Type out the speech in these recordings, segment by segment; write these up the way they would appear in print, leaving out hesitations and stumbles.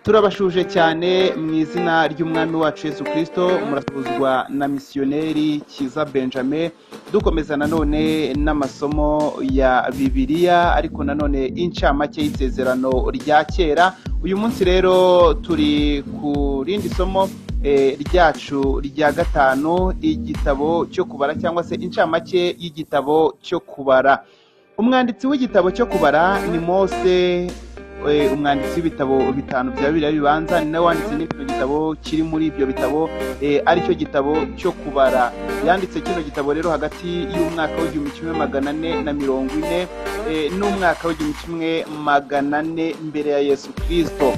turabashuje cyane mu izina ry'umwami wacu Yesu Kristo. Muratuzwa na misiyoneri Kiza Benjamin, dukomeza nanone n'amasomo ya Bibiliya, ariko nanone incamake y'isezerano rya kera. Uyu munsi rero turi ku rindi somo ryacu rya gatanu, igitabo cyo kubara cyangwa se incamake y'igitabo cyo kubara. Umwanditsi w'igitabo cyo kubara ni Mose, umwanditsi w'ibitabo bitanu bya Bibiliya bibanza, ni nawe wanditse n'ibyo gitabo kiri muri ibyo bitabo aricyo gitabo cyo kubara. Yanditse kino gitabo rero hagati y'umwaka w'1440 n'umwaka w'1400 mbere ya Yesu Kristo.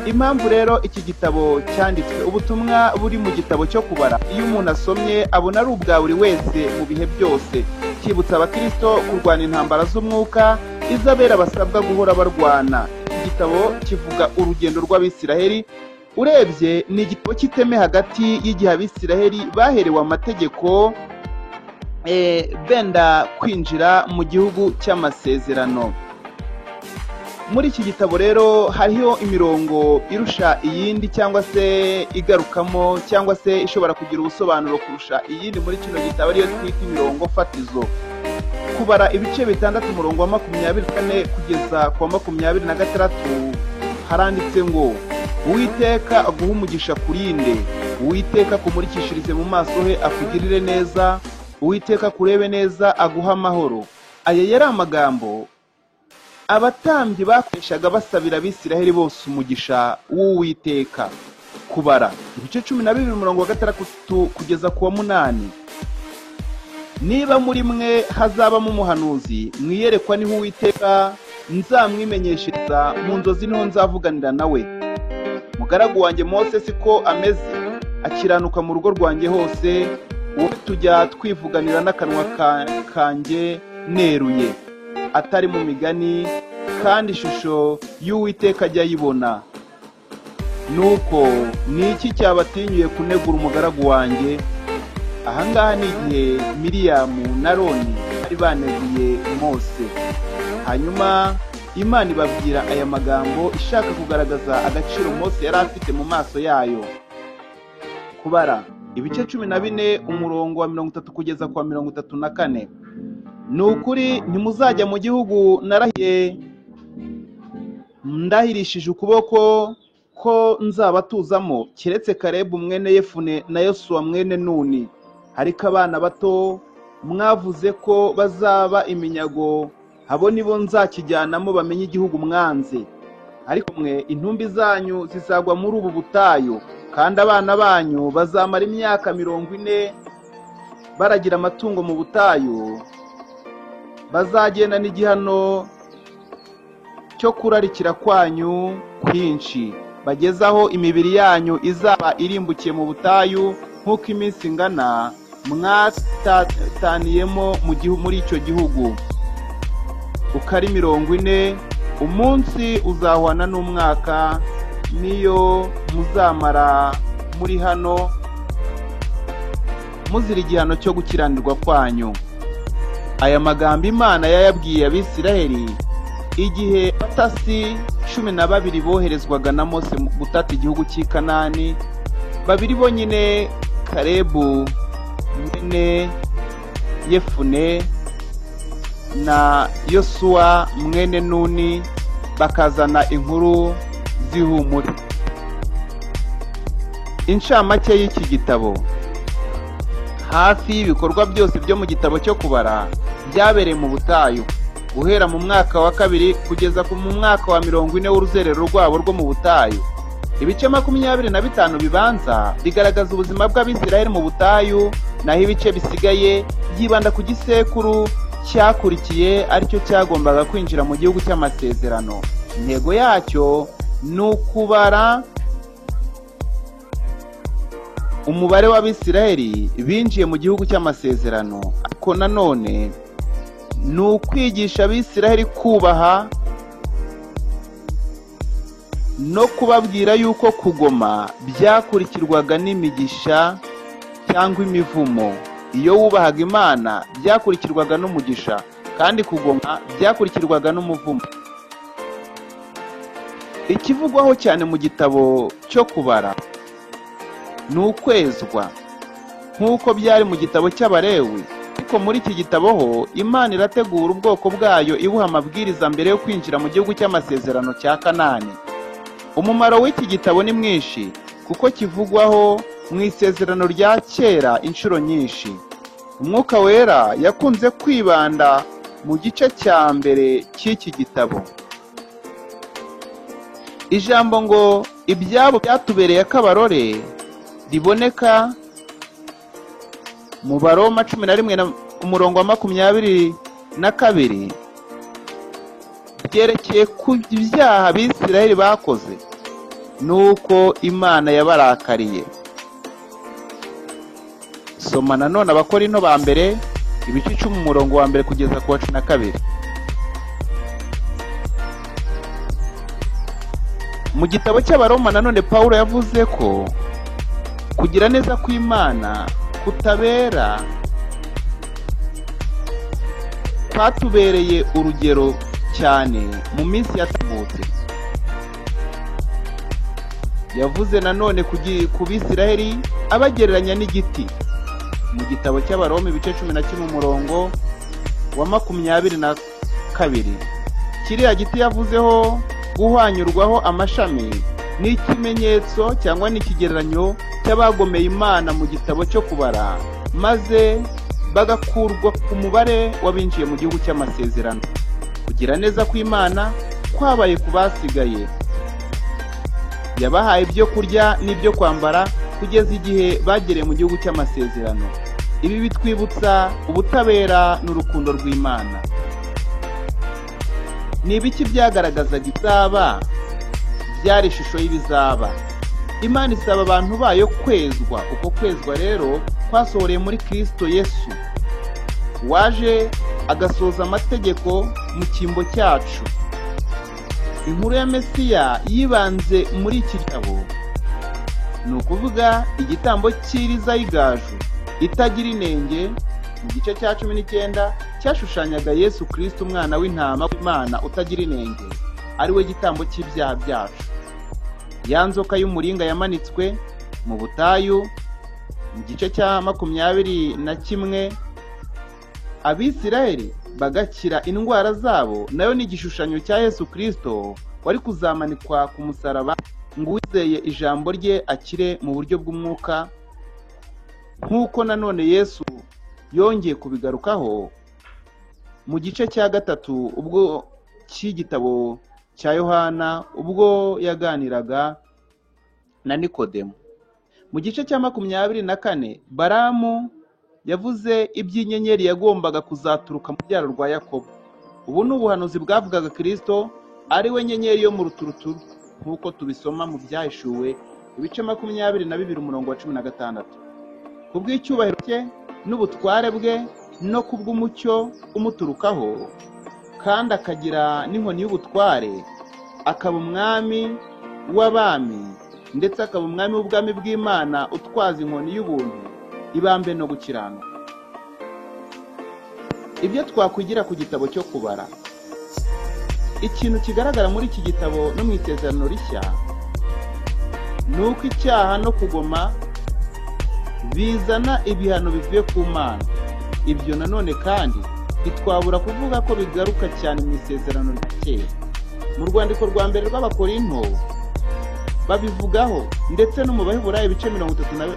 Impamvu rero iki gitabo cyanditswe, ubutumwa buri mu gitabo cyo kubara iyo umuntu asomye abona ari ubwa buri wese mu bihe byose. Kibutsa abakristo kurwana intambara z'umwuka izabera basabwa guhora barwana. Igitabo kivuga urugendo rw'Abisiraheli. Urebye ni igitabo kiteme hagati y'igihe Abisiraheli baherewe amategeko benda kwinjira mu gihugu cy'amasezerano. Muri iki gitabo rero hariho imirongo irusha iyindi, cyangwa se igarukamo, cyangwa se ishobora kugira ubusobanuro kurusha iyindi muri kino gitabo, ariyo twita imirongo fatizo. Kubara ibice bitandatu, umurongo wa 24 kugeza ku wa 26 haranditse ngo: Uwiteka aguha umugisha kurinde, Uwiteka kumurikishirize mu maso he akugirire neza, Uwiteka kurebe neza aguha amahoro. Aya yari amagambo abatambyi bakoreshaga basabira Abisiraheli bose umugisha w'Uwiteka. Kubara ibice 12 umurongo wa 6 kugeza ku wa 8. Niba muri mwe hazabamo umuhanuzi, mwiyerekwa niho Uwiteka nzamwimenyeshereza, mu nzozi niho nzavuganira nawe. Mugaragu wanjye Mose siko ameze, akiranuka mu rugo rwanjye hose, wowe tujya twivuganira n'akanwa kanjye neruye, atari mu migani, kandi ishusho y'Uwiteka ajya ayibona. Nuko ni iki cyabatinyuye kunegura umugaragu wanjye? Ahangaha ni igihe Miriyamu na Aroni bari baneguye Mose. Hanyuma Imana ibabwira aya magambo ishaka kugaragaza agaciro Mose yari afite mu maso yayo. Kubara ibice 14 umurongo wa 30 kugeza ku wa 34. Nukuri ntimuzajya mu gihugu narahiye ndahirishije ukuboko ko nzabatuzamo, keretse Kalebu mwene Yefune na Yosuwa mwene Nuni. Ariko abana bato mwavuze ko bazaba iminyago, abo nibo nzakijyanamo bamenye igihugu mwanze. Ariko mwe intumbi zanyu zizagwa muri ubu butayu, kandi abana banyu bazamara imyaka 40 baragira amatungo mu butayu. Bazagenda n'igihano cyo kurarikira kwanyu kwinshi, bagezaho imibiri yanyu izaba irimbukiye mu butayu, nk'uko iminsi ingana mwatataniyemo muri icyo gihugu. Ukari 40, umunsi uzahwana n'umwaka, niyo muzamara muri hano muzira igihano cyo gukiranirwa kwanyu. Aya magambo Imana yayabwiye Abisiraheli igihe batasi 12 boherezwaga na Mose gutata igihugu cy'i Kanani. Babiri bonyine, Kalebu mwene Yefune na Yosuwa mwene Nuni, bakazana inkuru zihumure. Incamake y'iki gitabo. Hafi y'ibikorwa byose byo mu gitabo cyo kubara byabereye mu butayu, guhera mu mwaka wa 2 kugeza mu mwaka wa 40 w'uruzerero rwabo rwo mu butayu. Ibice 25 bibanza bigaragaza ubuzima bw'Abisiraheli mu butayu, naho ibice bisigaye byibanda ku gisekuru cyakurikiye, aricyo cyagombaga kwinjira mu gihugu cy'amasezerano. Intego yacyo ni ukubara umubare w'Abisiraheli binjiye mu gihugu cy'amasezerano. Ariko nanone ni ukwigisha Abisiraheli kubaha no kubabwira yuko kugoma byakurikirwaga n'imigisha cyangwa imivumo. Iyo wubahaga Imana byakurikirwaga n'umugisha, kandi kugoma byakurikirwaga n'umuvumo. Ikivugwaho cyane mu gitabo cyo kubara ni ukwezwa nk'uko byari mu gitabo cy'Abalewi, ariko muri iki gitabo ho Imana irategura ubwoko bwayo ibuha amabwiriza mbere yo kwinjira mu gihugu cy'amasezerano cya Kanani. Umumaro w'iki gitabo ni mwinshi kuko kivugwaho mu isezerano rya kera inshuro nyinshi. Umwuka Wera yakunze kwibanda mu gice cya mbere cy'iki gitabo. Ijambo ngo ibyabo byatubereye akabarore riboneka mu Baroma 11:22 byerekeye ku byaha Abisirayeli bakoze nuko Imana yabarakariye. Soma nanone Abakorinto ba mbere ibice 10 kugeza ku 12. Mu gitabo cy'Abaroma nanone Pawulo yavuze ko kugira neza kw'Imana kutabera kwatubereye urugero cyane mu minsi yatambutse. Yavuze nanone ku Bisirayeli abagereranya n'igiti mu gitabo cy'Abaroma ibice 11:22. Kiriya giti yavuzeho guhwanyurwaho amashami ni ikimenyetso cyangwa ni ikigereranyo cy'abagomeye Imana mu gitabo cyo kubara, maze bagakurwa ku mubare w'abinjiye mu gihugu cy'amasezerano. Kugira neza kw'Imana kwabaye ku basigaye, yabahaye ibyo kurya n'ibyo kwambara kugeza igihe bagereye mu gihugu cy'amasezerano. Ibi bitwibutsa ubutabera n'urukundo rw'Imana. Ni ibiki byagaragazaga izaba? Byari ishusho y'ibizaba. Imana isaba abantu bayo kwezwa. Uko kwezwa rero kwasohoreye muri Kristo Yesu, waje agasoza amategeko mu cyimbo cyacu. Inkuru ya Mesiya yibanze muri iki gitabo, ni ukuvuga igitambo cy'iriza y'igaju itagira inenge. Mu gice cya 19 cyashushanyaga Yesu Kristo, umwana w'intama w'Imana utagira inenge, ari we gitambo cy'ibyaha byacu. Ya nzoka y'umuringa yamanitswe mu butayu mu gice cya 21, Abisirayeli bagakira indwara zabo, nayo ni igishushanyo cya Yesu Kristo wari kuzamanikwa ku musaraba ngo uwizeye ijambo rye akire mu buryo bw'umwuka. Nk'uko nanone Yesu yongeye kubigarukaho mu gice cya 3 ubwo cy'igitabo cya Yohana, ubwo yaganiraga na Nikodemo. Mu gice cya 24 Balamu yavuze iby'inyenyeri yagombaga kuzaturuka mu byaro rwa Yakobo. Ubu ni ubuhanuzi bwavugaga Kristo ari we nyenyeri yo mu ruturuturu, nk'uko tubisoma mu Byahishuwe ibice 22:16. Kubw'icyubahiro cye n'ubutware bwe no kubw'umucyo umuturukaho, kandi akagira n'inkoni y'ubutware, akaba umwami w'abami ndetse akaba umwami w'ubwami bw'Imana, utwaza inkoni y'ubuntu, ibambe no gukiranuka. Ibyo twakwigira ku gitabo cyo kubara, ikintu kigaragara muri iki gitabo no mu isezerano rishya ni uko icyaha no kugoma bizana ibihano bivuye ku Mana. Ibyo nanone kandi ntitwabura kuvuga ko bigaruka cyane mu isezerano rya kera. Mu rwandiko rwa mbere rw'Abakorinto babivugaho, ndetse no mu Baheburayo ibice 30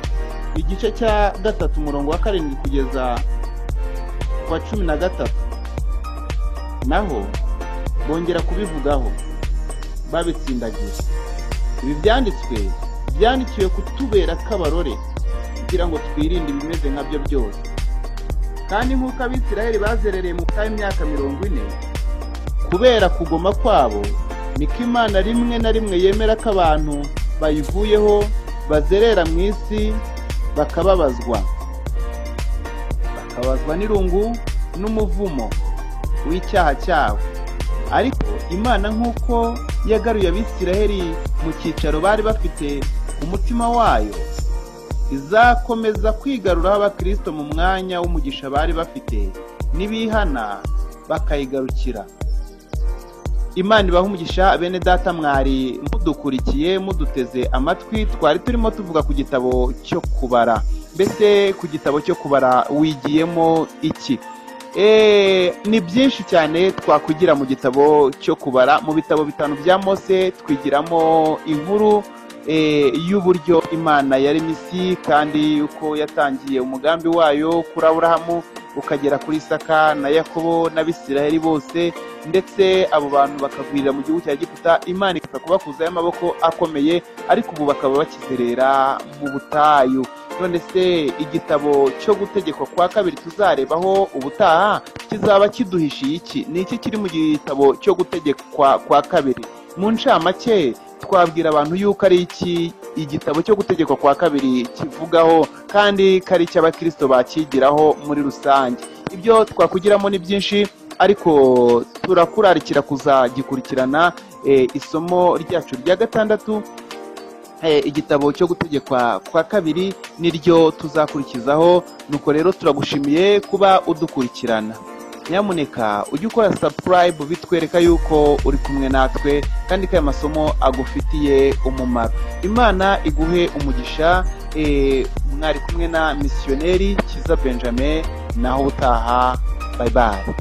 igice cya 3:7 kugeza kwa 13 naho bongera kubivugaho babitsindagiye. Ibi byanditswe byandikiwe kutubera akabarore kugira ngo twirinde ibimeze nkabyo byose. Kandi nk'uko Abisirayeli bazerereye mu butayu imyaka 40 kubera kugoma kwabo, niko Imana rimwe na rimwe yemera ko abantu bayivuyeho bazerera mu isi bakababazwa n'irungu n'umuvumo w'icyaha cyabo. Ariko Imana nk'uko yagaruye Abisirayeli mu cyicaro bari bafite umutima wayo, izakomeza kwigaruraho abakristo mu mwanya w'umugisha bari bafite nibihana bakayigarukira. Imana ibaha umugisha bene data mwari mudukurikiye muduteze amatwi. Twari turimo tuvuga ku gitabo cyo kubara. Mbese ku gitabo cyo kubara wigiyemo iki? Ni byinshi cyane twakugira mu gitabo cyo kubara. Mu bitabo 5 bya Mose twigiramo inkuru y'uburyo Imana yaremye isi, kandi uko yatangiye umugambi wayo kuri Aburahamu ukagera kuri Isaka na Yakobo n'Abisiraheli bose, ndetse abo bantu bakagwirira mu gihugu cya Egiputa. Imana ikaza kubakuzaho amaboko akomeye, ariko ubu bakaba bakizerera mu butayu. None se igitabo cyo gutegekwa kwa kabiri tuzarebaho ubutaha kizaba kiduhishiye iki? Ni iki kiri mu gitabo cyo gutegekwa kwa kabiri? Mu ncamake twabwira abantu yuko ari iki igitabo cyo gutegekwa kwa kabiri kivugaho, kandi kari cy'abakristo bakigiraho muri rusange. Ibyo twakugiramo ni byinshi, ariko turakurarikira kuzagikurikirana isomo ryacu rya 6. Igitabo cyo gutegekwa kwa kabiri niryo tuzakurikizaho. Nuko rero turagushimiye kuba udukurikirana. Nyamuneka ujye ukora subscribe, bitwereka yuko uri kumwe natwe kandi ko aya masomo agufitiye umumaro. Imana iguhe umugisha. Mwari kumwe na missionnaire Kiza Benjamin. Naho utaha. Bye bye.